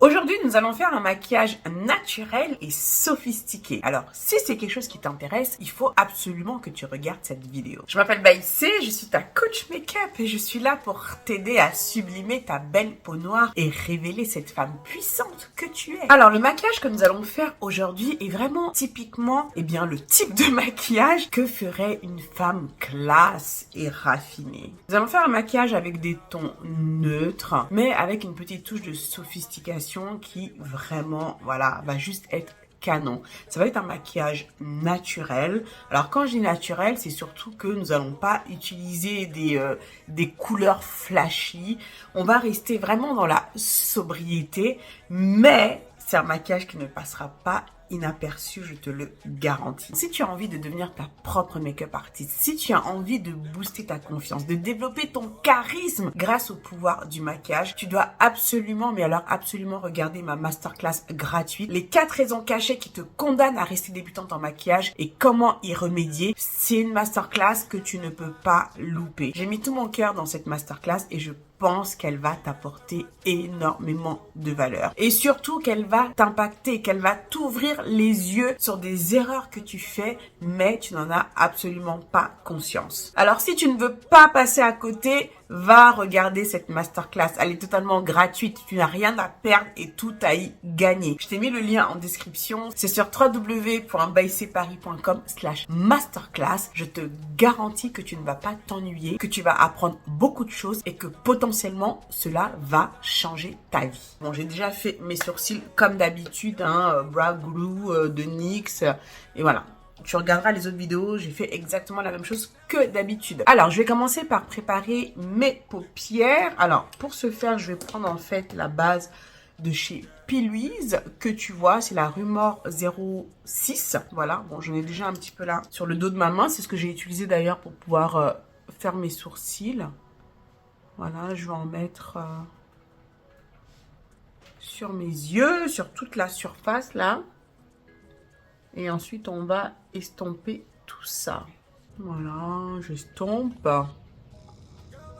Aujourd'hui, nous allons faire un maquillage naturel et sophistiqué. Alors, si c'est quelque chose qui t'intéresse, il faut absolument que tu regardes cette vidéo. Je m'appelle Baïsé, je suis ta coach make-up et je suis là pour t'aider à sublimer ta belle peau noire et révéler cette femme puissante que tu es. Alors, le maquillage que nous allons faire aujourd'hui est vraiment typiquement, le type de maquillage que ferait une femme classe et raffinée. Nous allons faire un maquillage avec des tons neutres, mais avec une petite touche de sophistication qui vraiment, va juste être canon. Ça va être un maquillage naturel. Alors quand je dis naturel, c'est surtout que nous allons pas utiliser des couleurs flashy. On va rester vraiment dans la sobriété, mais c'est un maquillage qui ne passera pas inaperçu, je te le garantis. Si tu as envie de devenir ta propre make-up artiste, si tu as envie de booster ta confiance, de développer ton charisme grâce au pouvoir du maquillage, tu dois absolument, mais alors absolument regarder ma masterclass gratuite. Les 4 raisons cachées qui te condamnent à rester débutante en maquillage et comment y remédier. C'est une masterclass que tu ne peux pas louper. J'ai mis tout mon cœur dans cette masterclass et je pense qu'elle va t'apporter énormément de valeur. Et surtout qu'elle va t'impacter, qu'elle va t'ouvrir les yeux sur des erreurs que tu fais, mais tu n'en as absolument pas conscience. Alors si tu ne veux pas passer à côté, va regarder cette masterclass. Elle est totalement gratuite. Tu n'as rien à perdre et tout à y gagner. Je t'ai mis le lien en description. C'est sur www.baïséparis.com/masterclass. Je te garantis que tu ne vas pas t'ennuyer, que tu vas apprendre beaucoup de choses et que potentiellement cela va changer ta vie. Bon, j'ai déjà fait mes sourcils comme d'habitude, brow glue de NYX et voilà. Tu regarderas les autres vidéos, j'ai fait exactement la même chose que d'habitude. Alors, je vais commencer par préparer mes paupières. Alors, pour ce faire, je vais prendre en fait la base de chez P. Louise que tu vois, c'est la Rumor 06. Voilà, bon, j'en ai déjà un petit peu là sur le dos de ma main. C'est ce que j'ai utilisé d'ailleurs pour pouvoir faire mes sourcils. Voilà, je vais en mettre sur mes yeux, sur toute la surface là. Et ensuite, on va estomper tout ça. Voilà, j'estompe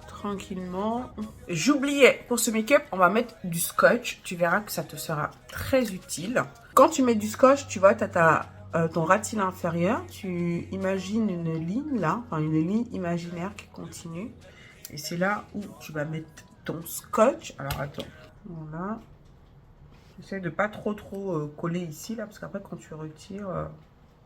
tranquillement. J'oubliais, pour ce make-up, on va mettre du scotch. Tu verras que ça te sera très utile. Quand tu mets du scotch, tu vois, tu as ton ras de cils inférieur. Tu imagines une ligne là, enfin une ligne imaginaire qui continue. Et c'est là où tu vas mettre ton scotch. Alors, attends. Voilà. J'essaie de pas trop coller ici là, parce qu'après quand tu retires,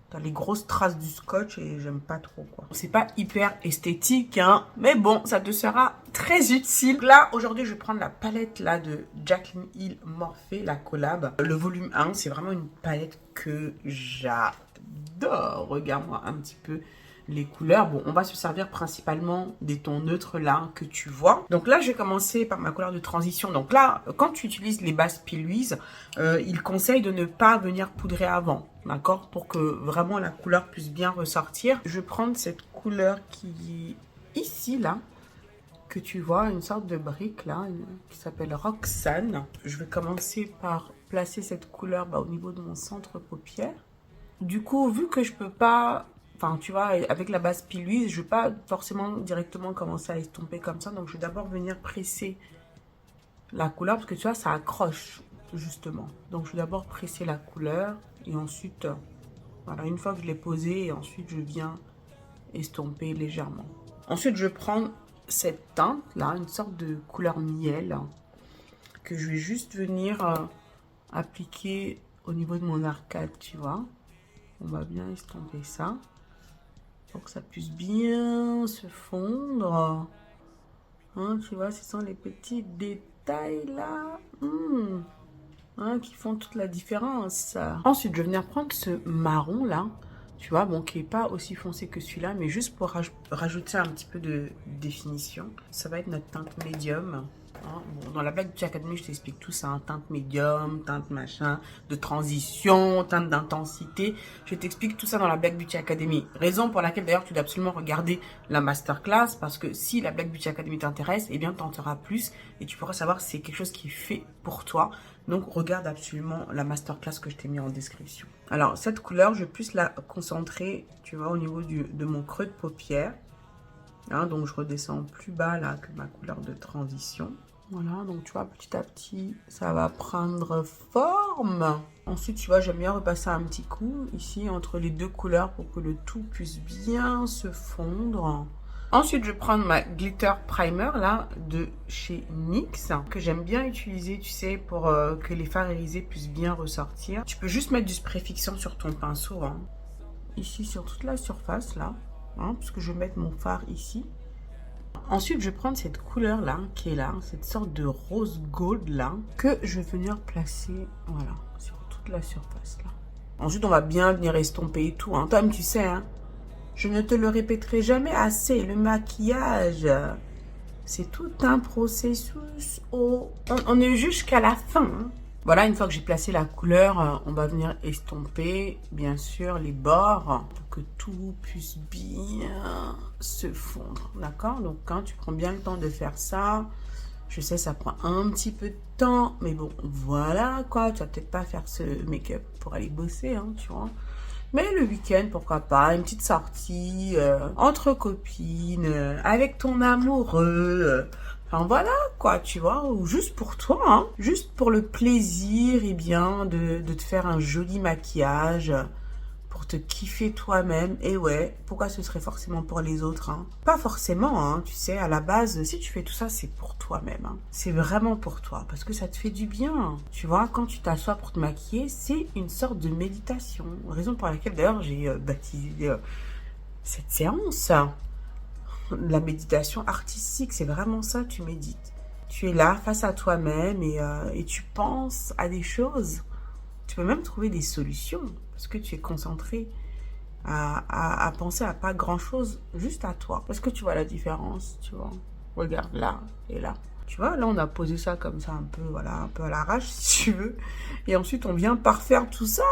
t'as les grosses traces du scotch et j'aime pas trop quoi. C'est pas hyper esthétique mais bon, ça te sera très utile. Là, aujourd'hui, je vais prendre la palette là de Jaclyn Hill Morphe, la collab. Le volume 1, c'est vraiment une palette que j'adore. Regarde-moi un petit peu les couleurs. Bon, on va se servir principalement des tons neutres là que tu vois. Donc là, je vais commencer par ma couleur de transition. Donc là, quand tu utilises les bases P. Louise, il conseille de ne pas venir poudrer avant, d'accord? Pour que vraiment la couleur puisse bien ressortir. Je vais prendre cette couleur qui est ici là, que tu vois, une sorte de brique là, qui s'appelle Roxane. Je vais commencer par placer cette couleur au niveau de mon centre paupière. Du coup, vu que je peux pas... Enfin, tu vois, avec la base P. Louise, je ne vais pas forcément directement commencer à estomper comme ça. Donc, je vais d'abord venir presser la couleur parce que tu vois, ça accroche justement. Donc, je vais d'abord presser la couleur et ensuite, voilà, une fois que je l'ai posée, et ensuite, je viens estomper légèrement. Ensuite, je vais prendre cette teinte là, une sorte de couleur miel que je vais juste venir appliquer au niveau de mon arcade, tu vois. On va bien estomper ça pour que ça puisse bien se fondre. Tu vois, ce sont les petits détails là qui font toute la différence. Ensuite, je vais venir prendre ce marron là, tu vois, bon, qui n'est pas aussi foncé que celui-là, mais juste pour rajouter un petit peu de définition. Ça va être notre teinte médium. Bon, dans la Black Beauty Academy, je t'explique tout ça, teinte médium, teinte machin, de transition, teinte d'intensité. Je t'explique tout ça dans la Black Beauty Academy. Raison pour laquelle d'ailleurs tu dois absolument regarder la masterclass, parce que si la Black Beauty Academy t'intéresse, eh bien tu en sauras plus et tu pourras savoir si c'est quelque chose qui est fait pour toi. Donc regarde absolument la masterclass que je t'ai mis en description. Alors cette couleur, je vais plus la concentrer, tu vois, au niveau de mon creux de paupière. Donc je redescends plus bas là que ma couleur de transition. Voilà, donc tu vois, petit à petit, ça va prendre forme. Ensuite, tu vois, j'aime bien repasser un petit coup ici entre les deux couleurs pour que le tout puisse bien se fondre. Ensuite, je vais prendre ma glitter primer là de chez NYX que j'aime bien utiliser, tu sais, pour que les fards irisés puissent bien ressortir. Tu peux juste mettre du spray fixant sur ton pinceau, hein. Ici sur toute la surface là, hein, puisque je vais mettre mon fard ici. Ensuite, je vais prendre cette couleur là qui est là, cette sorte de rose gold là, que je vais venir placer, voilà, sur toute la surface là. Ensuite, on va bien venir estomper et tout, hein. Tom, tu sais, hein, je ne te le répéterai jamais assez, le maquillage, c'est tout un processus. Oh, on est jusqu'à la fin, hein. Voilà, une fois que j'ai placé la couleur, on va venir estomper, bien sûr, les bords pour que tout puisse bien se fondre, d'accord? Donc, quand tu prends bien le temps de faire ça, je sais, ça prend un petit peu de temps, mais bon, voilà, quoi. Tu vas peut-être pas faire ce make-up pour aller bosser, hein, tu vois. Mais le week-end, pourquoi pas, une petite sortie entre copines, avec ton amoureux. Enfin voilà quoi, tu vois, ou juste pour toi, hein, juste pour le plaisir et bien de te faire un joli maquillage, pour te kiffer toi-même. Et ouais, pourquoi ce serait forcément pour les autres, hein? Pas forcément, hein, tu sais, à la base, si tu fais tout ça, c'est pour toi-même, hein. C'est vraiment pour toi, parce que ça te fait du bien. Tu vois, quand tu t'assois pour te maquiller, c'est une sorte de méditation. Raison pour laquelle, d'ailleurs, j'ai baptisé cette séance. La méditation artistique, c'est vraiment ça, tu médites. Tu es là face à toi-même et tu penses à des choses. Tu peux même trouver des solutions parce que tu es concentré à penser à pas grand-chose, juste à toi. Parce que tu vois la différence, tu vois. Regarde là et là. Tu vois, là, on a posé ça comme ça un peu, voilà, un peu à l'arrache, si tu veux. Et ensuite, on vient parfaire tout ça.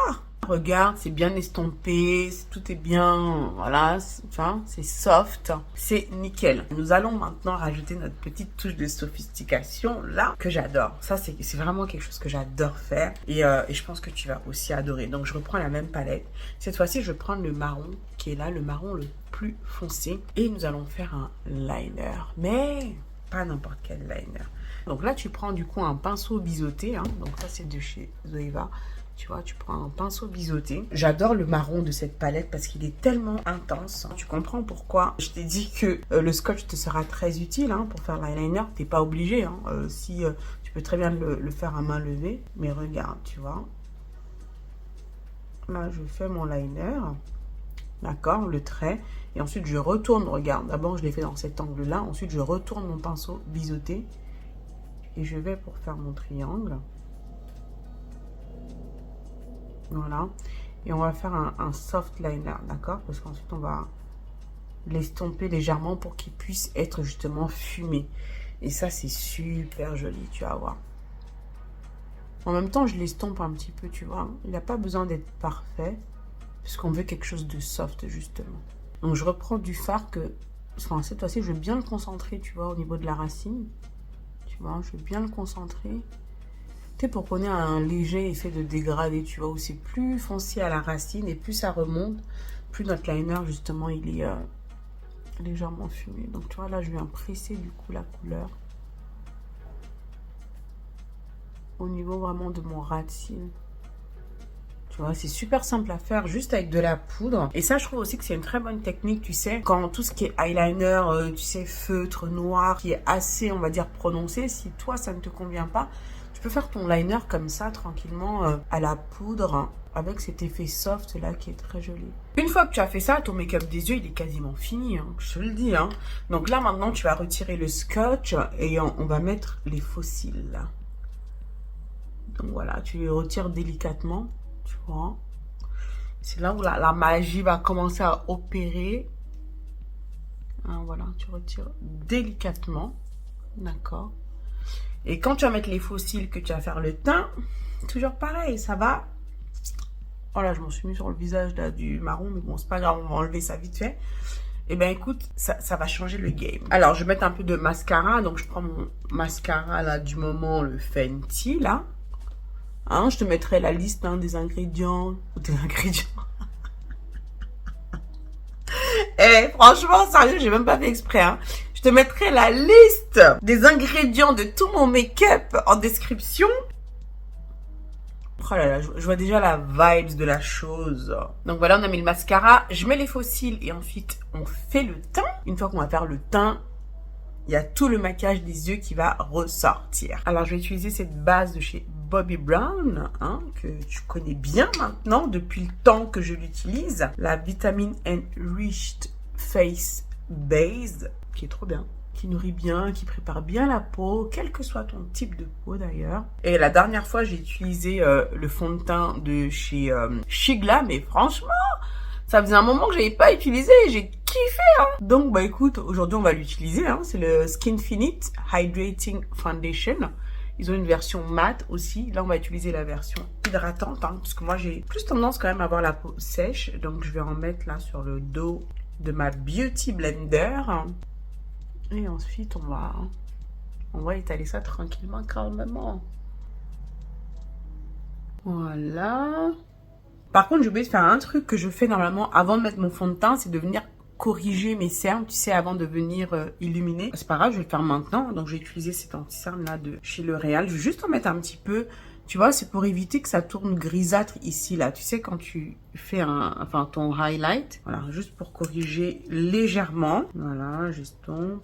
Regarde, c'est bien estompé, tout est bien, voilà, c'est soft, c'est nickel. Nous allons maintenant rajouter notre petite touche de sophistication là, que j'adore. Ça, c'est vraiment quelque chose que j'adore faire et je pense que tu vas aussi adorer. Donc, je reprends la même palette. Cette fois-ci, je vais prendre le marron qui est là, le marron le plus foncé et nous allons faire un liner. Mais pas n'importe quel liner. Donc là, tu prends du coup un pinceau biseauté, hein. Donc ça, c'est de chez Zoeva. Tu vois, tu prends un pinceau biseauté. J'adore le marron de cette palette parce qu'il est tellement intense. Tu comprends pourquoi je t'ai dit que le scotch te sera très utile, hein, pour faire l'eyeliner. T'es pas obligé, hein, tu peux très bien le faire à main levée. Mais regarde, tu vois. Là, je fais mon liner. D'accord, le trait. Et ensuite, je retourne. Regarde, d'abord, je l'ai fait dans cet angle-là. Ensuite, je retourne mon pinceau biseauté. Et je vais pour faire mon triangle. Voilà. Et on va faire un soft liner, d'accord? Parce qu'ensuite, on va l'estomper légèrement pour qu'il puisse être justement fumé. Et ça, c'est super joli, tu vas voir. En même temps, je l'estompe un petit peu, tu vois. Il n'a pas besoin d'être parfait, puisqu'on veut quelque chose de soft, justement. Donc, je reprends du fard que... Enfin, cette fois-ci, je vais bien le concentrer, tu vois, au niveau de la racine. Tu vois, je vais bien le concentrer. Pour qu'on ait un léger effet de dégradé, tu vois, où c'est plus foncé à la racine et plus ça remonte, plus notre liner, justement, il est légèrement fumé. Donc, tu vois, là, je viens presser, du coup, la couleur au niveau vraiment de mon ras de cils. Tu vois, c'est super simple à faire, juste avec de la poudre. Et ça, je trouve aussi que c'est une très bonne technique, tu sais, quand tout ce qui est eyeliner, tu sais, feutre, noir, qui est assez, on va dire, prononcé, si toi, ça ne te convient pas, tu peux faire ton liner comme ça, tranquillement, à la poudre, hein, avec cet effet soft là qui est très joli. Une fois que tu as fait ça, ton make-up des yeux, il est quasiment fini, hein, je te le dis, hein. Donc là, maintenant, tu vas retirer le scotch et on va mettre les faux cils, là. Donc voilà, tu les retires délicatement, tu vois. C'est là où la magie va commencer à opérer. Hein, voilà, tu retires délicatement, d'accord. Et quand tu vas mettre les faux cils, que tu vas faire le teint, toujours pareil, ça va. Voilà, je m'en suis mis sur le visage là, du marron, mais bon, c'est pas grave, on va enlever ça vite fait. Et ben écoute, ça va changer le game. Alors, je vais mettre un peu de mascara. Donc, je prends mon mascara là du moment, le Fenty là. Hein, je te mettrai la liste, hein, des ingrédients. Eh, franchement, sérieux, j'ai même pas fait exprès, hein. Je te mettrai la liste des ingrédients de tout mon make-up en description. Oh là là, je vois déjà la vibes de la chose. Donc voilà, on a mis le mascara. Je mets les faux cils et ensuite, on fait le teint. Une fois qu'on va faire le teint, il y a tout le maquillage des yeux qui va ressortir. Alors, je vais utiliser cette base de chez Bobbi Brown, hein, que tu connais bien maintenant, depuis le temps que je l'utilise. La Vitamin Enriched Face Base, qui est trop bien. Qui nourrit bien, qui prépare bien la peau, quel que soit ton type de peau d'ailleurs. Et la dernière fois, j'ai utilisé le fond de teint de chez Shigla, mais franchement, ça faisait un moment que j'avais pas utilisé, j'ai kiffé, hein. Donc bah écoute, aujourd'hui on va l'utiliser, hein. C'est le Skinfinite Hydrating Foundation. Ils ont une version mat aussi. Là, on va utiliser la version hydratante, hein, parce que moi, j'ai plus tendance quand même à avoir la peau sèche. Donc, je vais en mettre là sur le dos de ma Beauty Blender. Et ensuite, on va étaler ça tranquillement, calmement. Voilà. Par contre, j'ai oublié de faire un truc que je fais normalement avant de mettre mon fond de teint, c'est de venir corriger mes cernes, tu sais, avant de venir illuminer. C'est pas grave, je vais le faire maintenant. Donc, j'ai utilisé cet anti-cerne là de chez L'Oréal. Je vais juste en mettre un petit peu. Tu vois, c'est pour éviter que ça tourne grisâtre ici, là. Tu sais, quand tu fais ton highlight. Voilà, juste pour corriger légèrement. Voilà, j'estompe.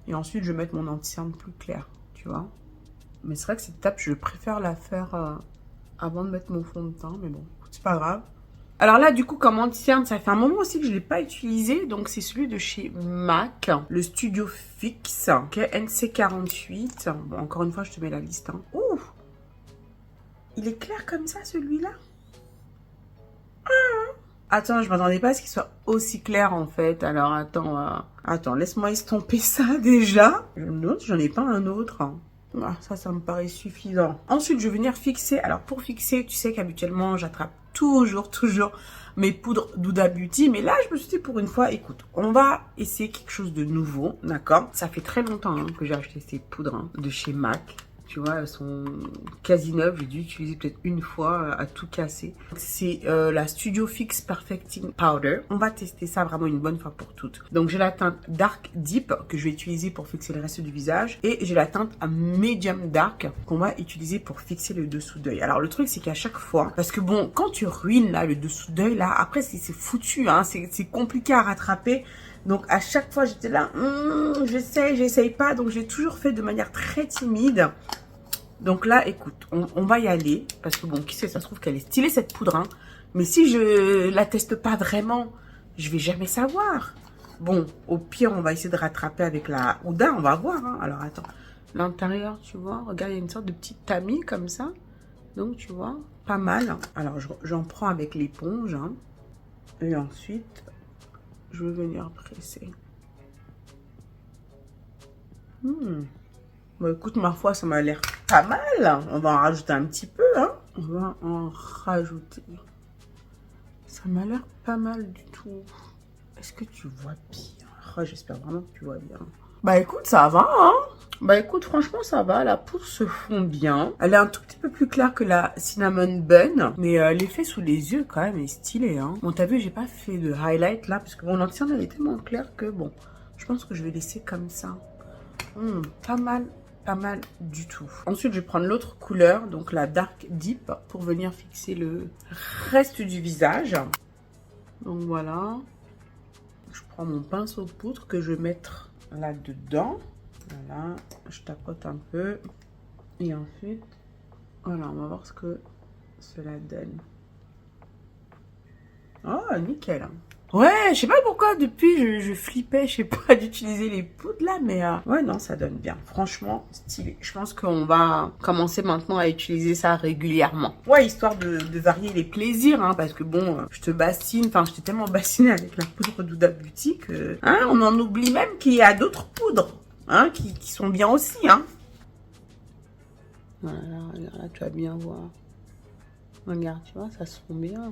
Et ensuite, je vais mettre mon anti-cerne plus clair, tu vois. Mais c'est vrai que cette étape, je préfère la faire avant de mettre mon fond de teint. Mais bon, c'est pas grave. Alors là, du coup, comme anti-cerne, ça fait un moment aussi que je ne l'ai pas utilisé. Donc, c'est celui de chez MAC, le Studio Fix, okay, NC48. Bon, encore une fois, je te mets la liste. Hein. Ouh! Il est clair comme ça, celui-là? Attends, je m'attendais pas à ce qu'il soit aussi clair, en fait. Alors, attends, laisse-moi estomper ça, déjà. Je me demande si j'en ai pas un autre. Ah, ça me paraît suffisant. Ensuite, je vais venir fixer. Alors, pour fixer, tu sais qu'habituellement, j'attrape toujours mes poudres d'Huda Beauty. Mais là, je me suis dit pour une fois, écoute, on va essayer quelque chose de nouveau, d'accord? Ça fait très longtemps que j'ai acheté ces poudres de chez MAC. Tu vois, elles sont quasi neuves. J'ai dû utiliser peut-être une fois à tout casser. C'est la Studio Fix Perfecting Powder. On va tester ça vraiment une bonne fois pour toutes. Donc, j'ai la teinte Dark Deep que je vais utiliser pour fixer le reste du visage. Et j'ai la teinte Medium Dark qu'on va utiliser pour fixer le dessous d'œil. Alors, le truc, c'est qu'à chaque fois, parce que bon, quand tu ruines là le dessous d'œil, là, après, c'est foutu. Hein, c'est compliqué à rattraper. Donc, à chaque fois, j'étais là, j'essaye pas. Donc, j'ai toujours fait de manière très timide. Donc là, écoute, on va y aller. Parce que bon, qui sait, ça se trouve qu'elle est stylée, cette poudre. Hein. Mais si je la teste pas vraiment, je vais jamais savoir. Bon, au pire, on va essayer de rattraper avec la Huda. On va voir. Hein. Alors, attends. L'intérieur, tu vois, regarde, il y a une sorte de petite tamis comme ça. Donc, tu vois, pas mal. Alors, j'en prends avec l'éponge. Hein. Et ensuite, je vais venir presser. Bon, écoute, ma foi, ça m'a l'air pas mal. On va en rajouter un petit peu, hein. On va en rajouter. Ça m'a l'air pas mal du tout. Est-ce que tu vois bien? Oh, j'espère vraiment que tu vois bien. Bah, écoute, ça va, hein. Bah, écoute, franchement, ça va. La poudre se fond bien. Elle est un tout petit peu plus claire que la Cinnamon Bun. Mais l'effet sous les yeux, quand même, est stylé, hein. Bon, t'as vu, j'ai pas fait de highlight, là. Parce que mon anti-cerne, elle est tellement claire que, bon, je pense que je vais laisser comme ça. Pas mal du tout. Ensuite, je vais prendre l'autre couleur, donc la Dark Deep, pour venir fixer le reste du visage. Donc voilà. Je prends mon pinceau de poudre que je vais mettre là-dedans. Voilà. Je tapote un peu. Et ensuite, voilà, on va voir ce que cela donne. Oh, nickel. Ouais, je sais pas pourquoi, depuis, je flippais, je sais pas, d'utiliser les poudres là, mais ouais, non, ça donne bien. Franchement, stylé. Je pense qu'on va commencer maintenant à utiliser ça régulièrement. Ouais, histoire de varier les plaisirs, hein, parce que bon, je te bassine, enfin, je t'ai tellement bassinée avec la poudre d'Huda Beauty que, hein, on en oublie même qu'il y a d'autres poudres, hein, qui sont bien aussi, hein. Voilà, là, tu vas bien voir. Regarde, tu vois, ça se fond bien.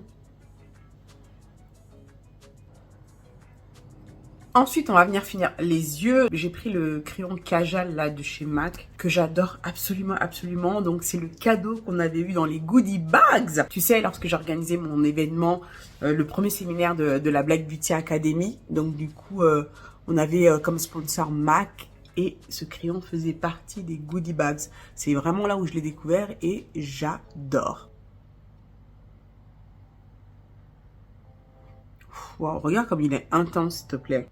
Ensuite, on va venir finir les yeux. J'ai pris le crayon Kajal là de chez MAC que j'adore absolument, absolument. Donc, c'est le cadeau qu'on avait eu dans les goodie bags. Tu sais, lorsque j'ai organisé mon événement, le premier séminaire de la Black Beauty Academy. Donc, du coup, on avait comme sponsor MAC et ce crayon faisait partie des goodie bags. C'est vraiment là où je l'ai découvert et j'adore. Wow, regarde comme il est intense, s'il te plaît.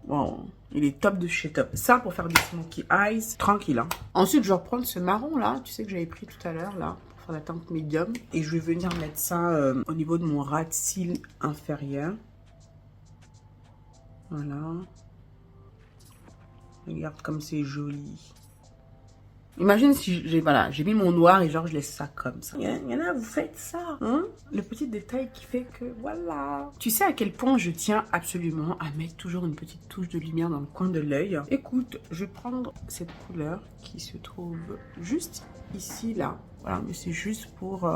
Wow, il est top de chez top. Ça, pour faire des smoky eyes, tranquille. Hein. Ensuite, je vais reprendre ce marron là, tu sais que j'avais pris tout à l'heure là, pour faire la teinte médium. Et je vais venir mettre ça au niveau de mon ras de cils inférieur. Voilà. Regarde comme c'est joli. Imagine si j'ai mis mon noir et genre je laisse ça comme ça. Il y en a, vous faites ça. Hein? Le petit détail qui fait que voilà. Tu sais à quel point je tiens absolument à mettre toujours une petite touche de lumière dans le coin de l'œil. Écoute, je vais prendre cette couleur qui se trouve juste ici, là. Voilà, mais c'est juste pour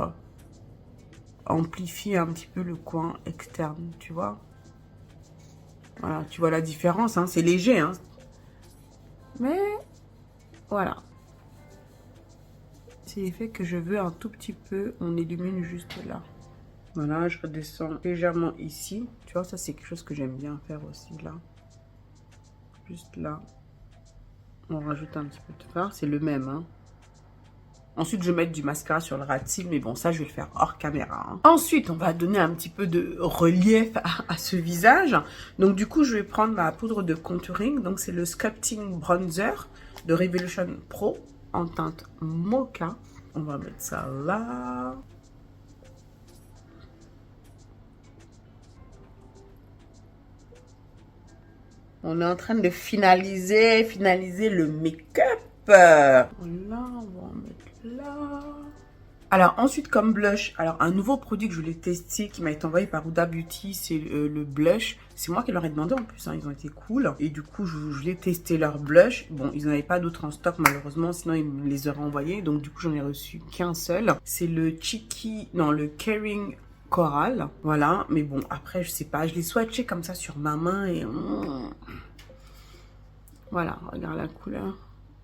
amplifier un petit peu le coin externe, tu vois. Voilà, tu vois la différence, hein, c'est léger, hein. Mais voilà. C'est l'effet que je veux un tout petit peu. On illumine juste là. Voilà, je redescends légèrement ici. Tu vois, ça c'est quelque chose que j'aime bien faire aussi là. Juste là. On rajoute un petit peu de fard. C'est le même. Hein. Ensuite, je vais mettre du mascara sur le ras de cils. Mais bon, ça je vais le faire hors caméra. Hein. Ensuite, on va donner un petit peu de relief à ce visage. Donc du coup, je vais prendre ma poudre de contouring. Donc c'est le Sculpting Bronzer de Revolution Pro. En teinte mocha. On va mettre ça là. On est en train de finaliser le make-up. Voilà, on va en mettre là. Alors ensuite comme blush, alors un nouveau produit que je voulais tester qui m'a été envoyé par Huda Beauty, c'est le blush. C'est moi qui leur ai demandé en plus, hein, ils ont été cool. Et du coup je voulais tester leur blush. Bon, ils n'en avaient pas d'autres en stock malheureusement, sinon ils me les auraient envoyés. Donc du coup j'en ai reçu qu'un seul. C'est le le Caring Coral. Voilà, mais bon après je sais pas, je l'ai swatché comme ça sur ma main et... Voilà, regarde la couleur.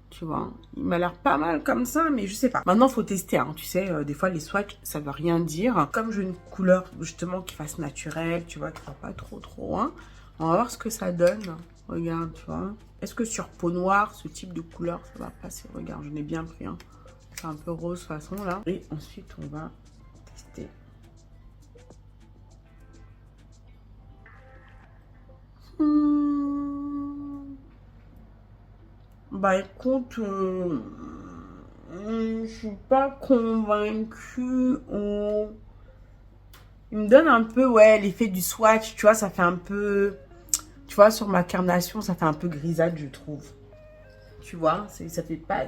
Tu vois, il m'a l'air pas mal comme ça, mais je sais pas. Maintenant, faut tester, hein. Tu sais, des fois, les swatchs, ça veut rien dire. Comme je veux une couleur, justement, qui fasse naturelle, tu vois, qui va pas trop, hein. On va voir ce que ça donne. Regarde, tu vois. Est-ce que sur peau noire, ce type de couleur, ça va passer? Regarde, je l'ai bien pris, hein. C'est un peu rose, façon, là. Et ensuite, on va tester. Bah écoute, je suis pas convaincue. Il me donne un peu, ouais, l'effet du swatch, tu vois, ça fait un peu... Tu vois, sur ma carnation, ça fait un peu grisâtre, je trouve. Tu vois, ça fait pas...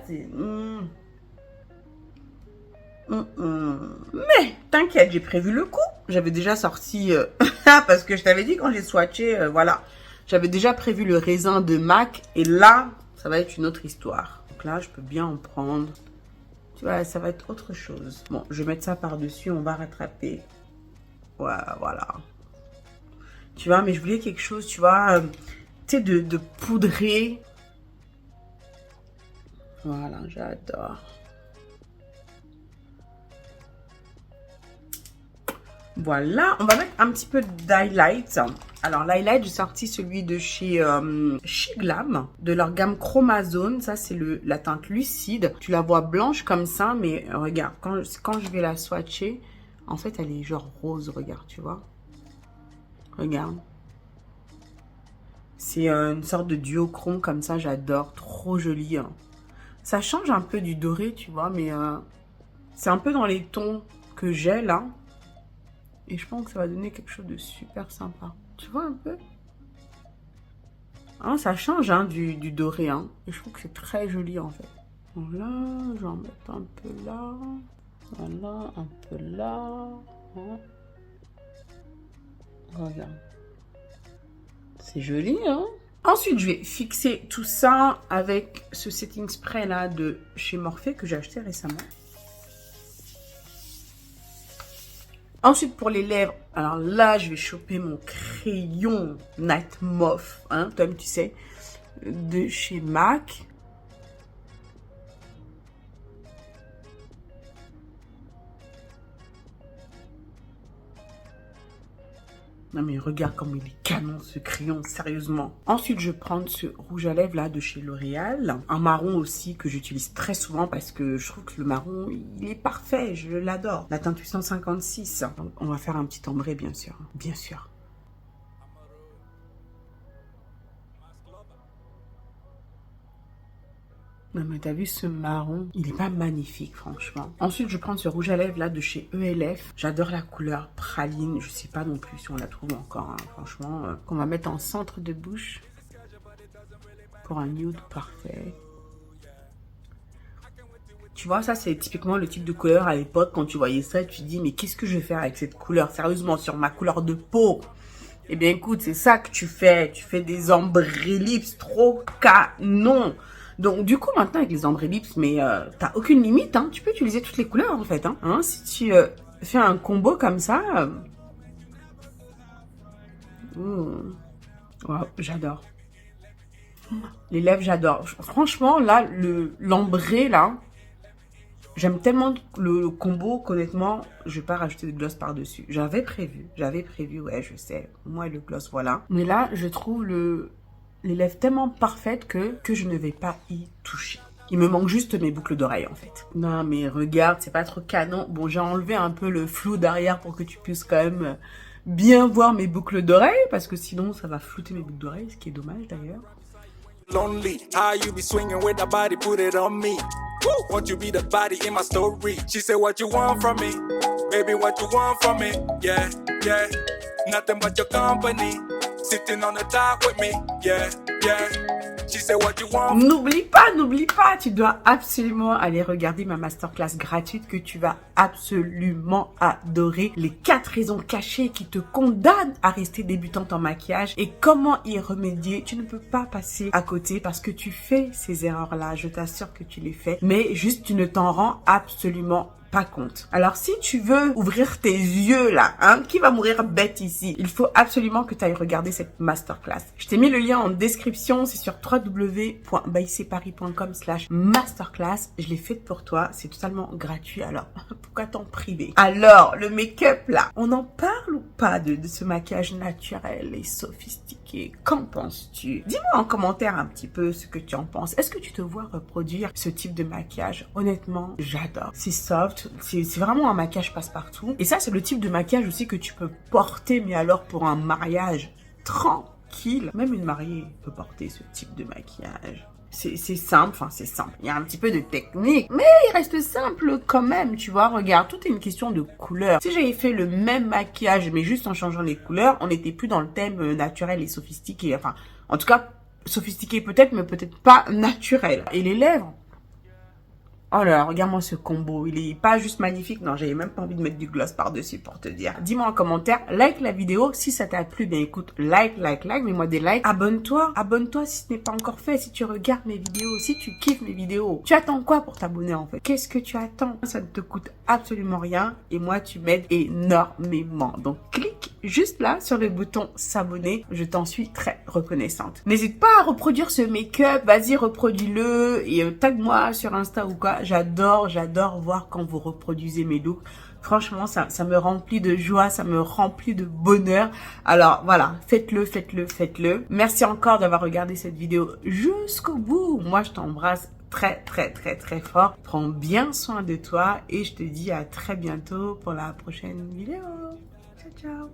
Mais, t'inquiète, j'ai prévu le coup. J'avais déjà sorti... parce que je t'avais dit quand j'ai swatché, voilà. J'avais déjà prévu le raisin de MAC. Et là, ça va être une autre histoire. Donc là, je peux bien en prendre. Tu vois, ça va être autre chose. Bon, je vais mettre ça par-dessus. On va rattraper. Voilà. Tu vois, mais je voulais quelque chose, tu vois, tu sais, de poudrer. Voilà, j'adore. Voilà, on va mettre un petit peu d'highlight. Alors, l'highlight, j'ai sorti celui de chez Glam, de leur gamme Chromazone. Ça, c'est la teinte lucide. Tu la vois blanche comme ça, mais regarde, quand je vais la swatcher, en fait, elle est genre rose, regarde, tu vois. Regarde. C'est une sorte de duochrome comme ça, j'adore. Trop joli. Hein. Ça change un peu du doré, tu vois, mais c'est un peu dans les tons que j'ai là. Et je pense que ça va donner quelque chose de super sympa. Tu vois un peu? Hein, ça change hein, du doré. Hein. Et je trouve que c'est très joli en fait. Voilà, je vais en mettre un peu là. Voilà, un peu là. Hein. Regarde. C'est joli, hein? Ensuite, je vais fixer tout ça avec ce setting spray là de chez Morphe que j'ai acheté récemment. Ensuite, pour les lèvres, alors là, je vais choper mon crayon Night Mauve, hein, toi-même tu sais, de chez MAC. Non mais regarde comme il est canon ce crayon, sérieusement. Ensuite, je vais prendre ce rouge à lèvres là de chez L'Oréal. Un marron aussi que j'utilise très souvent parce que je trouve que le marron, il est parfait, je l'adore. La teinte 856. Donc, on va faire un petit ombré bien sûr, bien sûr. Non mais t'as vu ce marron, il est pas magnifique franchement. Ensuite je vais prendre ce rouge à lèvres là de chez ELF. J'adore la couleur praline, je sais pas non plus si on la trouve encore, hein, franchement. Qu'on va mettre en centre de bouche pour un nude parfait. Tu vois, ça c'est typiquement le type de couleur à l'époque quand tu voyais ça, tu te dis mais qu'est-ce que je vais faire avec cette couleur, sérieusement, sur ma couleur de peau. Eh bien écoute, c'est ça que tu fais des ombrés lips trop canon. Donc du coup maintenant avec les ombrés lips, mais t'as aucune limite, hein. Tu peux utiliser toutes les couleurs en fait, hein. Si tu fais un combo comme ça, wow, j'adore. Les lèvres, j'adore. Franchement là, l'ombré là, j'aime tellement le combo qu'honnêtement, je vais pas rajouter de gloss par-dessus. J'avais prévu, ouais, je sais. Moi, le gloss, voilà. Mais là, je trouve les lèvres tellement parfaites que je ne vais pas y toucher. Il me manque juste mes boucles d'oreilles, en fait. Non, mais regarde, c'est pas trop canon. Bon, j'ai enlevé un peu le flou derrière pour que tu puisses quand même bien voir mes boucles d'oreilles, parce que sinon, ça va flouter mes boucles d'oreilles, ce qui est dommage d'ailleurs. Lonely, how you be swinging with that body, put it on me. Woo! Won't you be the body in my story? She said, what you want from me? Baby, what you want from me? Yeah, yeah. Nothing but your company. Sitting on the top with me. Yeah, yeah. She said, what you want? N'oublie pas, tu dois absolument aller regarder ma masterclass gratuite que tu vas absolument adorer. Les 4 raisons cachées qui te condamnent à rester débutante en maquillage et comment y remédier. Tu ne peux pas passer à côté parce que tu fais ces erreurs-là. Je t'assure que tu les fais, mais juste tu ne t'en rends absolument pas compte. Alors si tu veux ouvrir tes yeux là, hein, qui va mourir bête ici, il faut absolument que tu ailles regarder cette masterclass. Je t'ai mis le lien en description, c'est sur www.bycparis.com/masterclass. Je l'ai faite pour toi, c'est totalement gratuit, alors pourquoi t'en priver? Alors, le make-up là, on en parle ou pas de ce maquillage naturel et sophistiqué? Qu'en penses-tu? Dis-moi en commentaire un petit peu ce que tu en penses. Est-ce que tu te vois reproduire ce type de maquillage? Honnêtement, j'adore. C'est soft. C'est vraiment un maquillage passe-partout. Et ça, c'est le type de maquillage aussi que tu peux porter, mais alors pour un mariage tranquille. Même une mariée peut porter ce type de maquillage. C'est simple, enfin c'est simple. Il y a un petit peu de technique, mais il reste simple quand même, tu vois. Regarde, tout est une question de couleur. Si j'avais fait le même maquillage, mais juste en changeant les couleurs, on n'était plus dans le thème naturel et sophistiqué. Enfin, en tout cas, sophistiqué peut-être, mais peut-être pas naturel. Et les lèvres? Oh là, regarde-moi ce combo, il est pas juste magnifique, non, j'avais même pas envie de mettre du gloss par-dessus pour te dire. Dis-moi en commentaire, like la vidéo, si ça t'a plu, bien écoute, like, mets-moi des likes. Abonne-toi si ce n'est pas encore fait, si tu regardes mes vidéos, si tu kiffes mes vidéos. Tu attends quoi pour t'abonner en fait? Qu'est-ce que tu attends? Ça ne te coûte absolument rien et moi tu m'aides énormément. Donc clique juste là sur le bouton s'abonner, je t'en suis très reconnaissante. N'hésite pas à reproduire ce make-up, vas-y reproduis-le et tag-moi sur Insta ou quoi. J'adore voir quand vous reproduisez mes looks. Franchement, ça me remplit de joie, ça me remplit de bonheur. Alors voilà, faites-le. Merci encore d'avoir regardé cette vidéo jusqu'au bout. Moi, je t'embrasse très fort. Prends bien soin de toi et je te dis à très bientôt pour la prochaine vidéo. Ciao.